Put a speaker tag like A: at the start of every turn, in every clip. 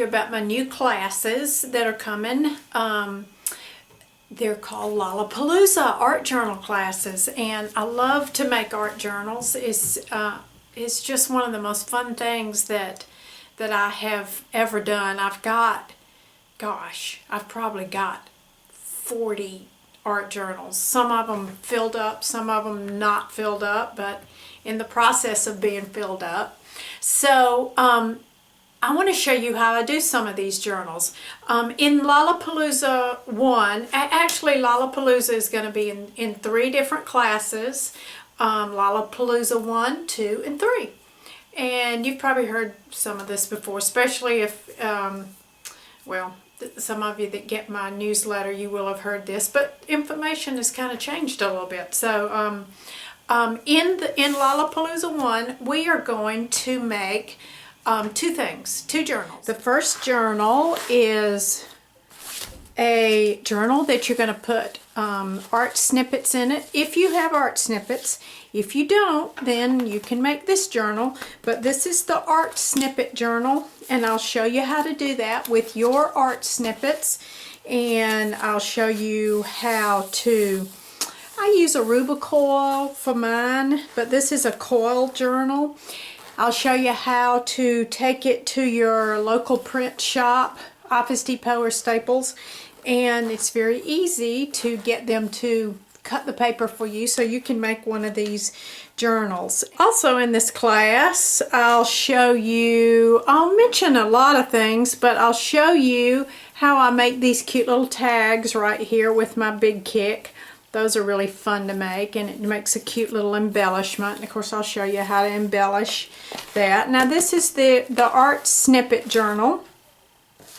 A: about my new classes that are coming. They're called Lollapalooza art journal classes, and I love to make art journals. It's just one of the most fun things that I have ever done. I've probably got 40 art journals. Some of them filled up, some of them not filled up, but in the process of being filled up. So I want to show you how I do some of these journals. In Lollapalooza 1, actually Lollapalooza is going to be in 3 different classes. Lollapalooza 1, 2, and 3. And you've probably heard some of this before, especially if, well, some of you that get my newsletter, you will have heard this, but information has kind of changed a little bit. So in Lollapalooza 1, we are going to make 2 journals. The first journal is a journal that you're going to put art snippets in it, if you have art snippets. If you don't, then you can make this journal, but this is the art snippet journal, and I'll show you how to do that with your art snippets, and I'll show you how to, I use a Rubicoil for mine, but this is a coil journal. I'll show you how to take it to your local print shop, Office Depot or Staples, and it's very easy to get them to cut the paper for you so you can make one of these journals. Also in this class, I'll mention a lot of things, but I'll show you how I make these cute little tags right here with my big kick. Those are really fun to make, and it makes a cute little embellishment. And of course, I'll show you how to embellish that. Now this is the art snippet journal.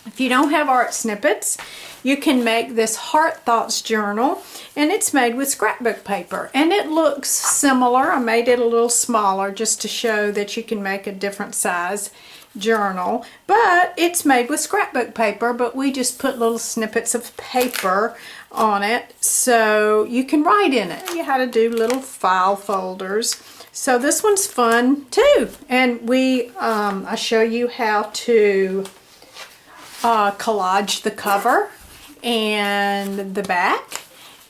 A: If you don't have art snippets, you can make this Heart Thoughts journal, and it's made with scrapbook paper, and it looks similar. I made it a little smaller just to show that you can make a different size journal, but it's made with scrapbook paper, but we just put little snippets of paper on it so you can write in it. You how to do little file folders. So this one's fun too, and I show you how to collage the cover and the back,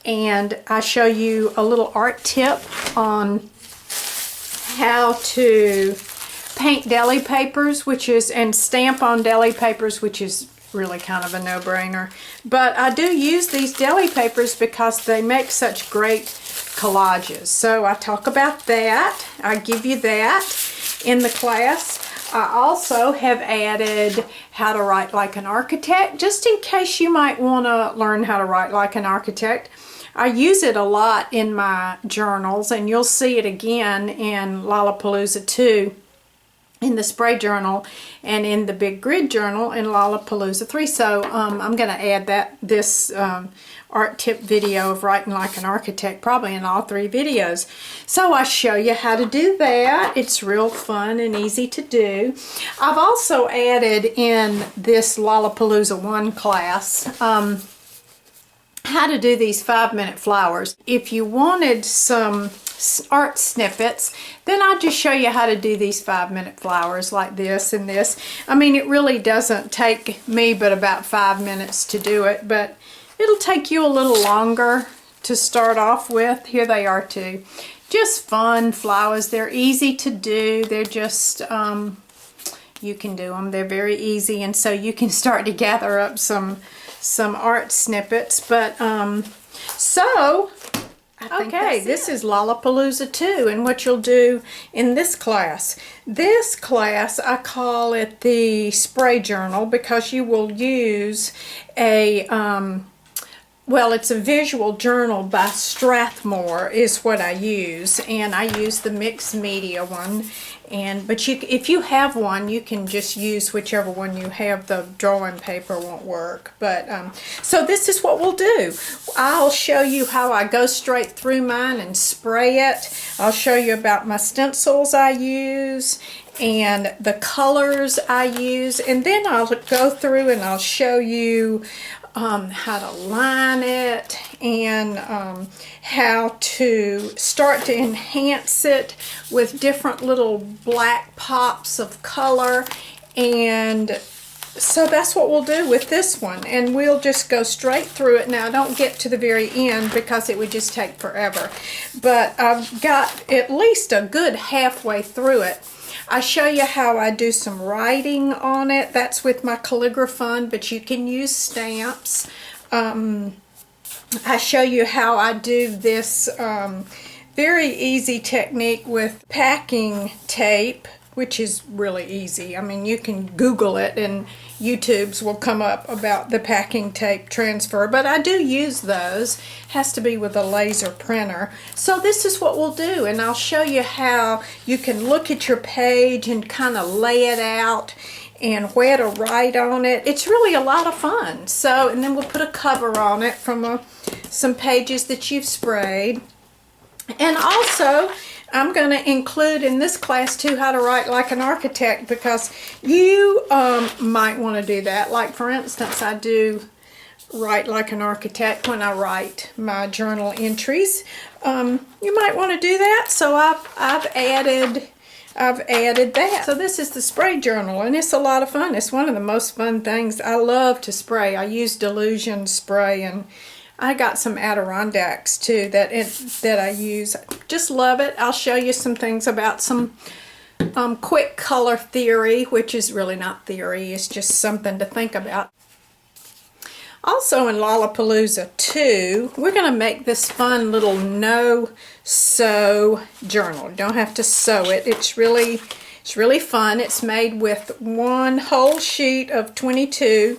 A: and I show you a little art tip on how to paint deli papers, and stamp on deli papers, which is really kind of a no-brainer. But I do use these deli papers because they make such great collages. So I talk about that. I give you that in the class. I also have added how to write like an architect, just in case you might want to learn how to write like an architect. I use it a lot in my journals, and you'll see it again in Lollapalooza 2, in the spray journal, and in the big grid journal in Lollapalooza 3. So I'm going to add this art tip video of writing like an architect probably in all 3 videos. So I show you how to do that. It's real fun and easy to do. I've also added in this Lollapalooza 1 class how to do these 5-minute flowers. If you wanted some art snippets, then I'll just show you how to do these 5-minute flowers like this and this. I mean, it really doesn't take me but about 5 minutes to do it, but it'll take you a little longer to start off with. Here they are too. Just fun flowers. They're easy to do. They're just, you can do them. They're very easy, and so you can start to gather up some art snippets. But so okay, this is Lollapalooza 2, and what you'll do in this class. This class, I call it the spray journal, because you will use a well, it's a visual journal by Strathmore is what I use, and I use the mixed media one. But if you have one, you can just use whichever one you have. The drawing paper won't work. But so this is what we'll do. I'll show you how I go straight through mine and spray it. I'll show you about my stencils I use and the colors I use, and then I'll go through and I'll show you how to line it, and how to start to enhance it with different little black pops of color, and so that's what we'll do with this one, and we'll just go straight through it. Now, don't get to the very end because it would just take forever, but I've got at least a good halfway through it. I show you how I do some writing on it. That's with my Calligraphone, but you can use stamps. I show you how I do this very easy technique with packing tape, which is really easy. I mean, you can Google it and YouTube's will come up about the packing tape transfer, but I do use those. Has to be with a laser printer. So this is what we'll do, and I'll show you how you can look at your page and kind of lay it out and where to write on it. It's really a lot of fun. So, and then we'll put a cover on it from some pages that you've sprayed. And also, I'm going to include in this class too how to write like an architect, because you might want to do that. Like for instance, I do write like an architect when I write my journal entries. You might want to do that, so I've added that. So this is the spray journal, and it's a lot of fun. It's one of the most fun things. I love to spray. I use Delusion spray, and I got some Adirondacks too that I use. Just love it. I'll show you some things about some quick color theory, which is really not theory. It's just something to think about. Also in Lollapalooza 2, we're going to make this fun little no-sew journal. You don't have to sew it. It's really fun. It's made with one whole sheet of 22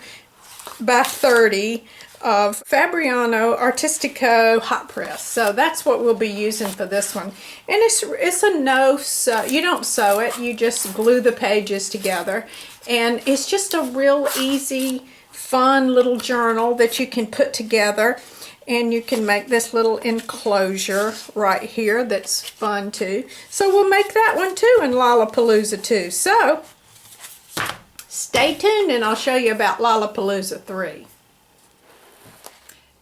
A: by 30 of Fabriano Artistico hot press. So that's what we'll be using for this one. And it's a no-sew. You don't sew it. You just glue the pages together. And it's just a real easy, fun little journal that you can put together, and you can make this little enclosure right here that's fun too. So we'll make that one too in Lollapalooza 2. So stay tuned and I'll show you about Lollapalooza 3.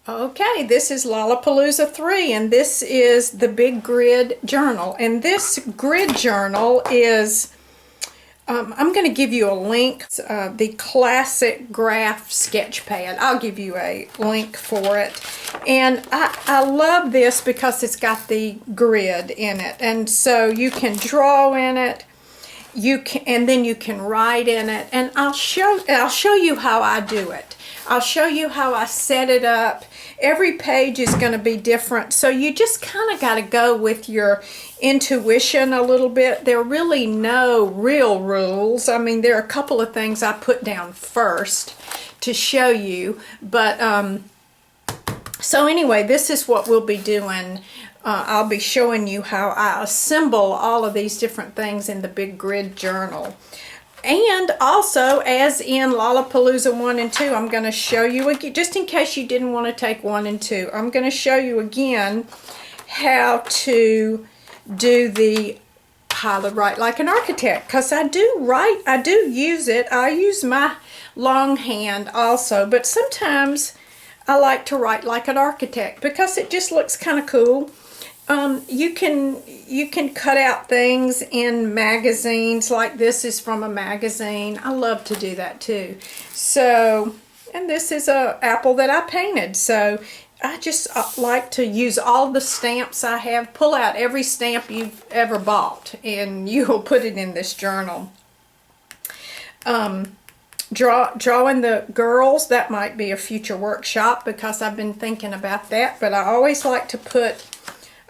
A: Okay, this is Lollapalooza 3, and this is the big grid journal. And this grid journal is I'm going to give you a link, the classic graph sketch pad. I'll give you a link for it. And I love this because it's got the grid in it. And so you can draw in it, and then you can write in it. And I'll show you how I do it. I'll show you how I set it up. Every page is going to be different, so you just kind of got to go with your intuition a little bit. There are really no real rules. I mean, there are a couple of things I put down first to show you, but so anyway, this is what we'll be doing. I'll be showing you how I assemble all of these different things in the big grid journal. And also, as in Lollapalooza 1 and 2, I'm going to show you again, just in case you didn't want to take 1 and 2, I'm going to show you again how to do how to write like an architect, because I do use it. I use my longhand also, but sometimes I like to write like an architect because it just looks kind of cool. You can cut out things in magazines, like this is from a magazine. I love to do that too. So, and this is a apple that I painted. So I just like to use all the stamps I have. Pull out every stamp you've ever bought, and you'll put it in this journal. Drawing the girls, that might be a future workshop because I've been thinking about that. But I always like to put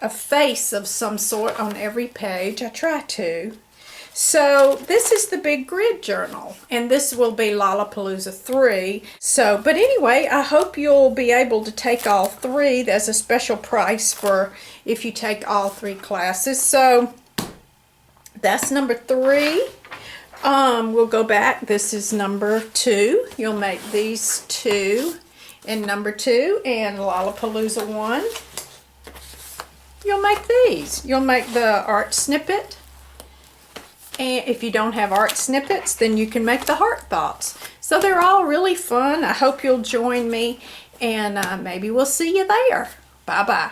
A: a face of some sort on every page. I try to. So this is the big grid journal, and this will be Lollapalooza 3. So, but anyway, I hope you'll be able to take all 3. There's a special price for if you take all 3 classes. So that's number 3. We'll go back. This is number 2. You'll make these 2 in number 2, and Lollapalooza 1. You'll make these. You'll make the art snippet. And if you don't have art snippets, then you can make the heart thoughts. So they're all really fun. I hope you'll join me, and maybe we'll see you there. Bye-bye.